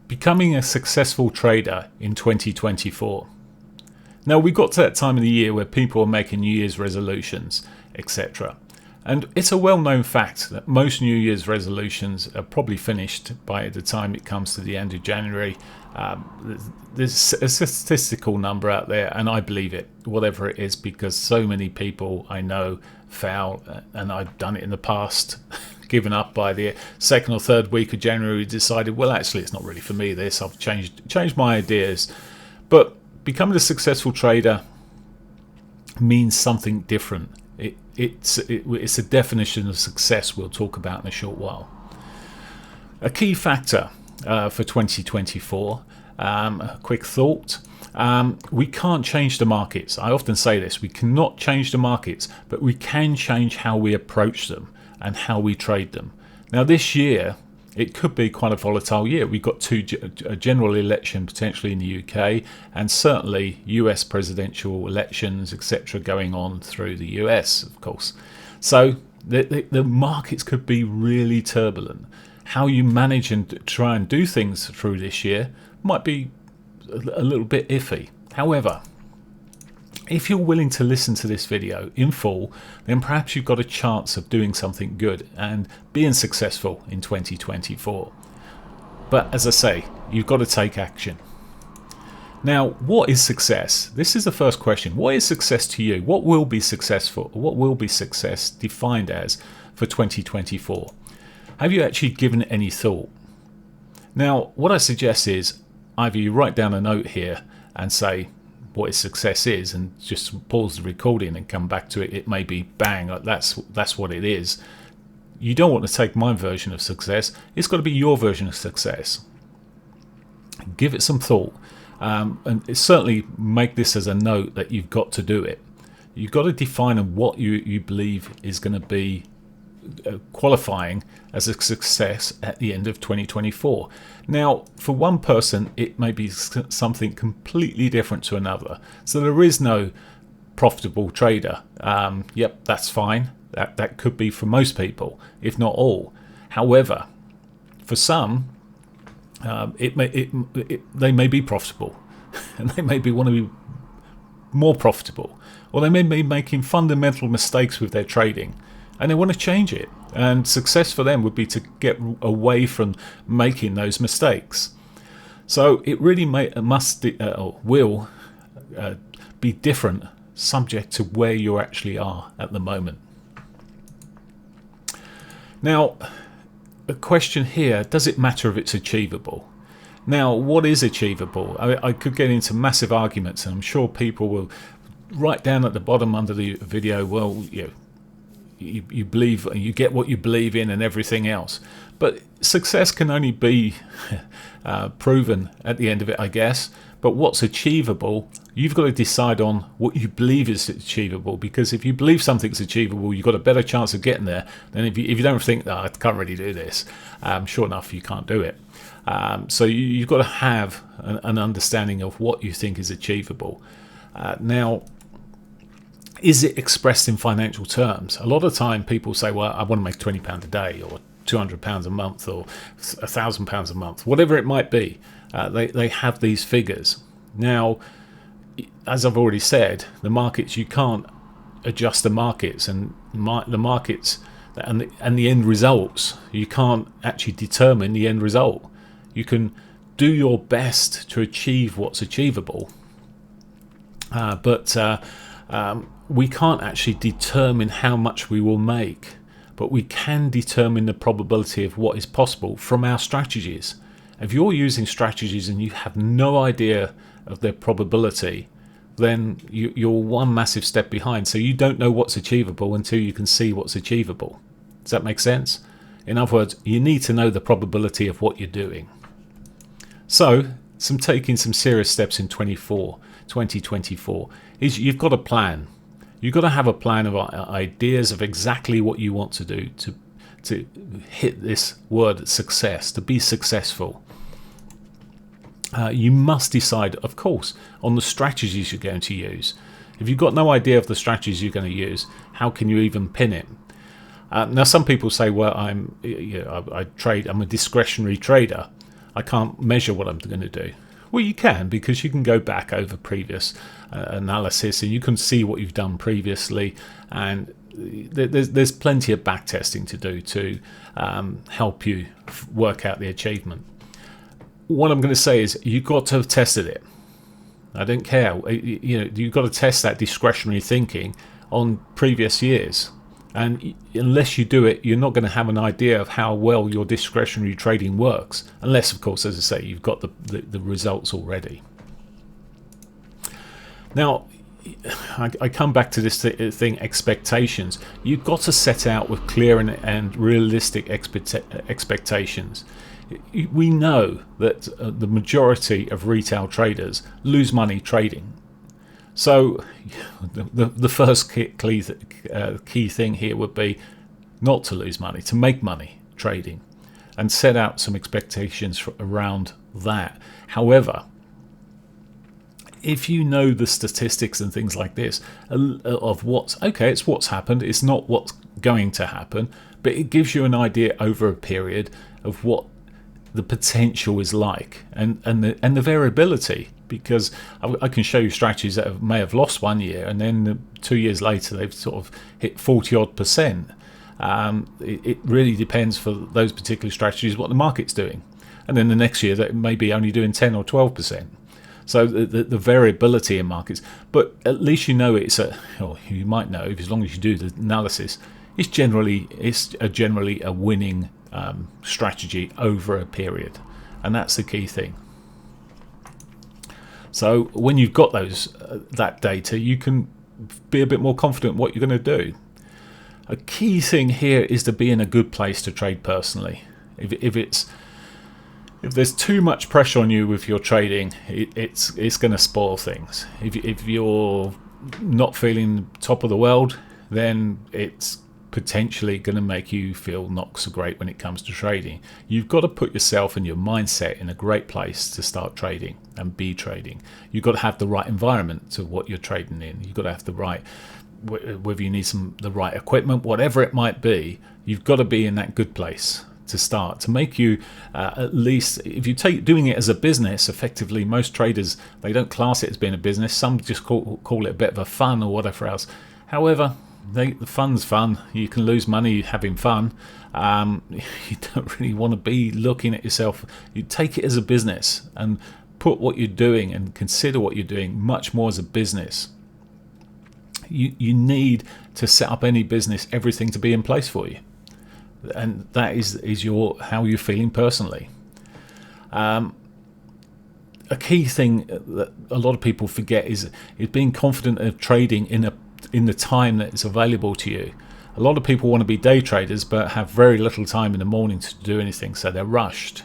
becoming a successful trader in 2024. Now, we got to that time of the year where people are making New Year's resolutions, etc. And it's a well-known fact that most New Year's resolutions are probably finished by the time it comes to the end of January. There's a statistical number out there, and I believe it, whatever it is, because so many people I know fail, and I've done it in the past, given up by the second or third week of January, decided, well, actually, it's not really for me, this. I've changed my ideas. But becoming a successful trader means something different. It's a definition of success we'll talk about in a short while. A key factor for 2024, a quick thought, we can't change the markets. I often say this, we cannot change the markets, but we can change how we approach them and how we trade them. Now this year, it could be quite a volatile year. We've got a general election potentially in the UK, and certainly US presidential elections, etc., going on through the US, of course. So the markets could be really turbulent. How you manage and try and do things through this year might be a little bit iffy. However, if you're willing to listen to this video in full, then perhaps you've got a chance of doing something good and being successful in 2024. But as I say, you've got to take action. Now, what is success? This is the first question. What is success to you? What will be successful? What will be success defined as for 2024? Have you actually given it any thought? Now, what I suggest is either you write down a note here and say what success is, and just pause the recording and come back to it. It may be bang, that's what it is. You don't want to take my version of success. It's got to be your version of success. Give it some thought, and certainly make this as a note that you've got to do it. You've got to define what you believe is going to be qualifying as a success at the end of 2024. Now, for one person, it may be something completely different to another. So there is no profitable trader. Yep, that's fine. That could be for most people, if not all. However, for some, they may be profitable, and they maybe want to be more profitable, or they may be making fundamental mistakes with their trading, and they want to change it. And success for them would be to get away from making those mistakes. So it really will be different, subject to where you actually are at the moment. Now, a question here, does it matter if it's achievable? Now, what is achievable? I could get into massive arguments, and I'm sure people will write down at the bottom under the video, well, you believe, you get what you believe in and everything else. But success can only be proven at the end of it, I guess. But what's achievable, you've got to decide on what you believe is achievable, because if you believe something's achievable, you've got a better chance of getting there than if you don't think, I can't really do this. Sure enough, you can't do it. So you've got to have an understanding of what you think is achievable. Now, is it expressed in financial terms? A lot of time people say, well, I want to make £20 a day, or £200 a month, or £1,000 a month, whatever it might be. They have these figures. Now, as I've already said, the markets, you can't adjust the markets, and the markets and the end results, you can't actually determine the end result. You can do your best to achieve what's achievable, but we can't actually determine how much we will make, but we can determine the probability of what is possible from our strategies. If you're using strategies and you have no idea of their probability, then you're one massive step behind. So you don't know what's achievable until you can see what's achievable. Does that make sense? In other words, you need to know the probability of what you're doing. So taking some serious steps in 2024 is you've got a plan. You've got to have a plan of ideas of exactly what you want to do to hit this word success, to be successful. You must decide, of course, on the strategies you're going to use. If you've got no idea of the strategies you're going to use, how can you even pin it? Now, some people say, well, I trade, I'm a discretionary trader. I can't measure what I'm going to do. Well, you can, because you can go back over previous analysis and you can see what you've done previously, and there's plenty of back testing to do to help you work out the achievement. What I'm going to say is you've got to have tested it. I don't care. You've got to test that discretionary thinking on previous years. And unless you do it, you're not going to have an idea of how well your discretionary trading works. Unless, of course, as I say, you've got the results already. Now, I come back to this thing, expectations. You've got to set out with clear and realistic expectations. We know that the majority of retail traders lose money trading. So the first key thing here would be not to lose money, to make money trading, and set out some expectations around that. However, if you know the statistics and things like this of it's what's happened, it's not what's going to happen, but it gives you an idea over a period of what the potential is like, and the variability, because I can show you strategies that may have lost 1 year and then 2 years later they've sort of hit 40% odd. It really depends for those particular strategies what the market's doing, and then the next year that may be only doing 10 or 12%. So the variability in markets, but at least you know you might know, as long as you do the analysis, it's generally a winning strategy over a period, and that's the key thing. So when you've got that data, you can be a bit more confident what you're going to do. A key thing here is to be in a good place to trade personally. If there's too much pressure on you with your trading, it's going to spoil things. If you're not feeling top of the world, then it's potentially going to make you feel not so great when it comes to trading. You've got to put yourself and your mindset in a great place to start trading and be trading. You've got to have the right environment to what you're trading in. You've got to have the right, whether you need the right equipment, whatever it might be, you've got to be in that good place to start, to make you at least, if you take doing it as a business, effectively most traders, they don't class it as being a business. Some just call it a bit of a fun or whatever else. However, the fun's fun. You can lose money having fun. You don't really want to be looking at yourself. You take it as a business and put what you're doing and consider what you're doing much more as a business. You need to set up any business, everything to be in place for you, and that is how you're feeling personally. A key thing that a lot of people forget is being confident of trading in the time that is available to you. A lot of people want to be day traders but have very little time in the morning to do anything, so they're rushed.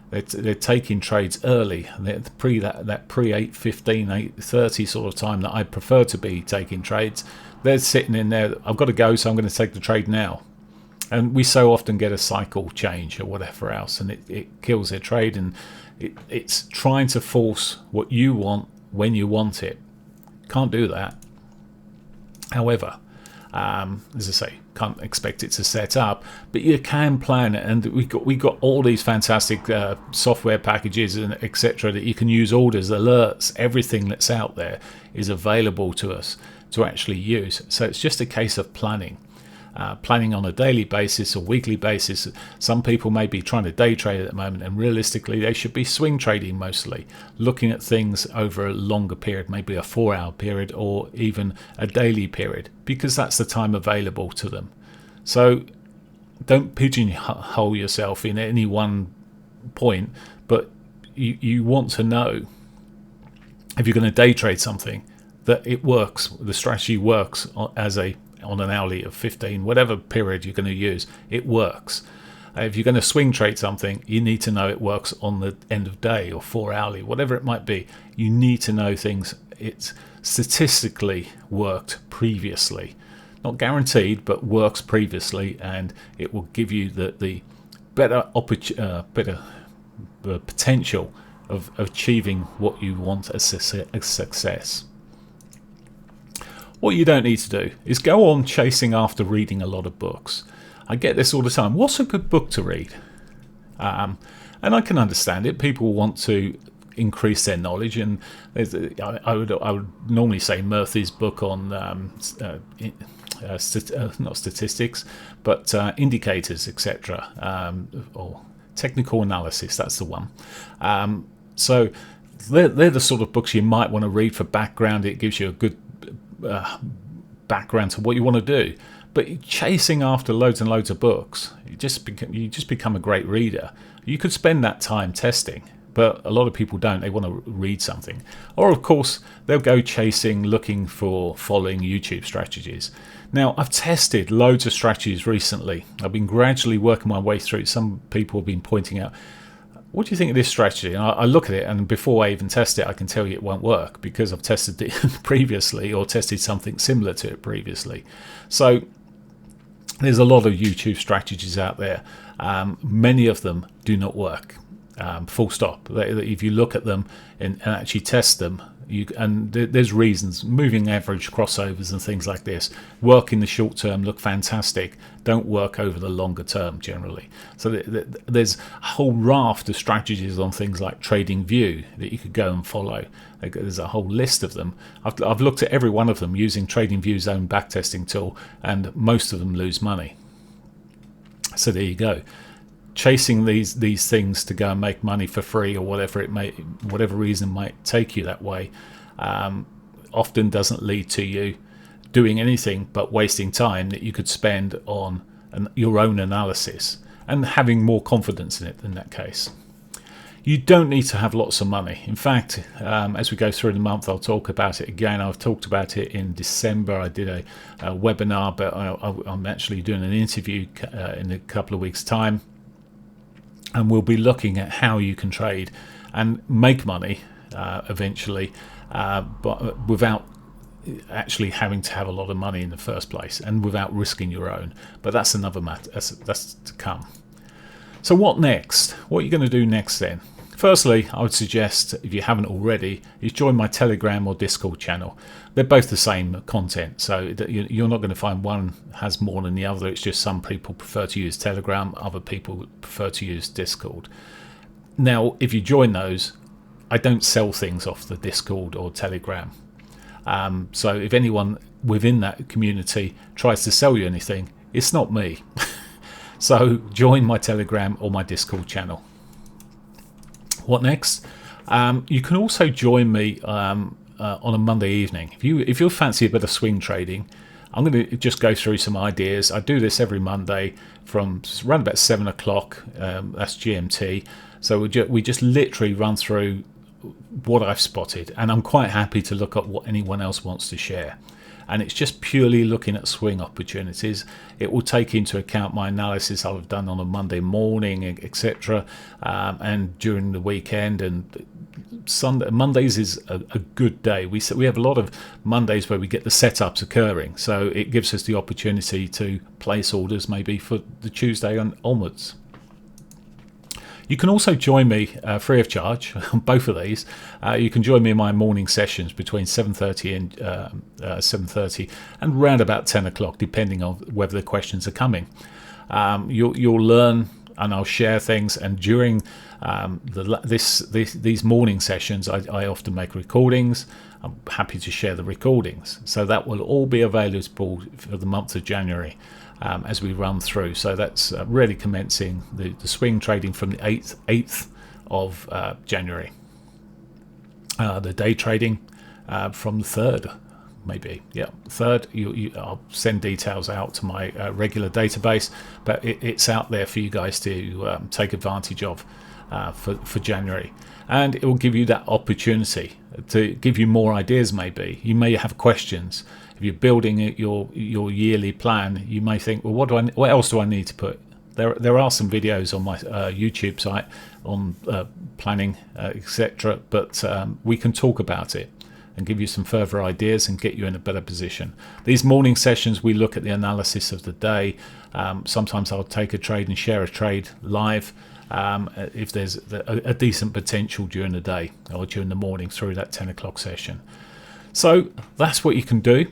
They're taking trades early. They're pre 8:15, 8:30 sort of time that I prefer to be taking trades. They're sitting in there, I've got to go, so I'm going to take the trade now. And we so often get a cycle change or whatever else, and it kills their trade, and it's trying to force what you want when you want it. Can't do that. However, as I say, can't expect it to set up, but you can plan it, and we got all these fantastic software packages and etc. that you can use, orders, alerts, everything that's out there is available to us to actually use. So it's just a case of planning. Planning on a daily basis or weekly basis. Some people may be trying to day trade at the moment, and realistically they should be swing trading mostly, looking at things over a longer period, maybe a 4-hour period or even a daily period, because that's the time available to them. So don't pigeonhole yourself in any one point, but you want to know, if you're going to day trade something, that it works, the strategy works on an hourly of 15, whatever period you're going to use, it works. If you're going to swing trade something, you need to know it works on the end of day or 4 hourly, whatever it might be. You need to know things. It's statistically worked previously. Not guaranteed, but works previously, and it will give you the better potential of achieving what you want as success. What you don't need to do is go on chasing after reading a lot of books. I get this all the time. What's a good book to read? And I can understand it. People want to increase their knowledge, and I would normally say Murphy's book on not statistics, but indicators, etc., or technical analysis. That's the one. So they're the sort of books you might want to read for background. It gives you a good background to what you want to do. But chasing after loads and loads of books, you just become a great reader. You could spend that time testing, but a lot of people don't. They want to read something. Or, of course, they'll go chasing, looking for following YouTube strategies. Now, I've tested loads of strategies recently. I've been gradually working my way through. Some people have been pointing out, what do you think of this strategy? And I look at it, and before I even test it, I can tell you it won't work because I've tested it previously or tested something similar to it previously. So there's a lot of YouTube strategies out there. Many of them do not work. Full stop. If you look at them and actually test them, there's reasons. Moving average crossovers and things like this work in the short term, look fantastic, don't work over the longer term generally. So there's a whole raft of strategies on things like Trading View that you could go and follow. There's a whole list of them. I've looked at every one of them using Trading View's own backtesting tool, and most of them lose money. So there you go. Chasing these things to go and make money for free, or whatever reason might take you that way, often doesn't lead to you doing anything but wasting time that you could spend on your own analysis and having more confidence in it in that case. You don't need to have lots of money. In fact, as we go through the month, I'll talk about it again. I've talked about it in December. I did a webinar, but I'm actually doing an interview in a couple of weeks' time. And we'll be looking at how you can trade and make money eventually, but without actually having to have a lot of money in the first place and without risking your own. But that's another matter. That's to come. So what next? What are you going to do next then? Firstly, I would suggest, if you haven't already, is join my Telegram or Discord channel. They're both the same content, so you're not going to find one has more than the other. It's just some people prefer to use Telegram, other people prefer to use Discord. Now, if you join those, I don't sell things off the Discord or Telegram. So if anyone within that community tries to sell you anything, it's not me. So join my Telegram or my Discord channel. What next? You can also join me on a Monday evening. If you fancy a bit of swing trading, I'm going to just go through some ideas. I do this every Monday from around about 7 o'clock. That's GMT. So we just literally run through what I've spotted, and I'm quite happy to look at what anyone else wants to share. And it's just purely looking at swing opportunities. It will take into account my analysis I've done on a Monday morning, etc., and during the weekend. And Mondays is a good day. We have a lot of Mondays where we get the setups occurring, so it gives us the opportunity to place orders maybe for the Tuesday and onwards. You can also join me free of charge on both of these. You can join me in my morning sessions between 7:30 and 7:30 and round about 10 o'clock, depending on whether the questions are coming. You'll learn, and I'll share things. And during these morning sessions, I often make recordings. I'm happy to share the recordings. So that will all be available for the month of January. As we run through. So that's really commencing the swing trading from the 8th of January. The day trading from the 3rd, maybe. Yeah, 3rd. I'll send details out to my regular database, but it's out there for you guys to take advantage of for January. And it will give you that opportunity to give you more ideas maybe. You may have questions. If you're building your yearly plan, you may think, well, what else do I need to put? There are some videos on my YouTube site on planning, etc. But we can talk about it and give you some further ideas and get you in a better position. These morning sessions, we look at the analysis of the day. Sometimes I'll take a trade and share a trade live if there's a decent potential during the day or during the morning through that 10 o'clock session. So that's what you can do.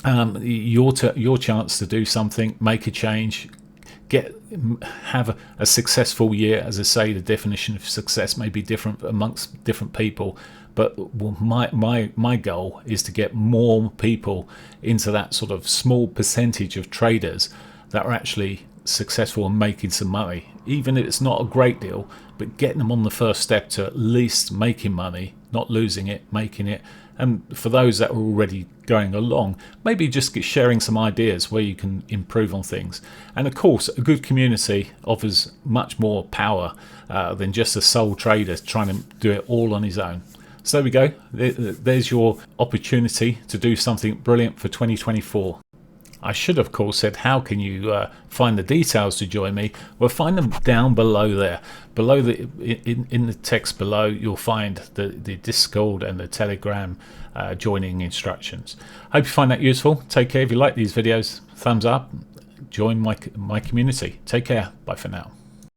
Your chance to do something, make a change, get have a successful year. As I say, the definition of success may be different amongst different people, but my goal is to get more people into that sort of small percentage of traders that are actually successful and making some money, even if it's not a great deal, but getting them on the first step to at least making money, not losing it, making it. And for those that are already going along, maybe just sharing some ideas where you can improve on things. And of course, a good community offers much more power than just a sole trader trying to do it all on his own. So there we go. There's your opportunity to do something brilliant for 2024. I should of course said, how can you find the details to join me? Well, find them down below there. Below in the text below, you'll find the Discord and the Telegram joining instructions. Hope you find that useful. Take care. If you like these videos, thumbs up. Join my community. Take care. Bye for now.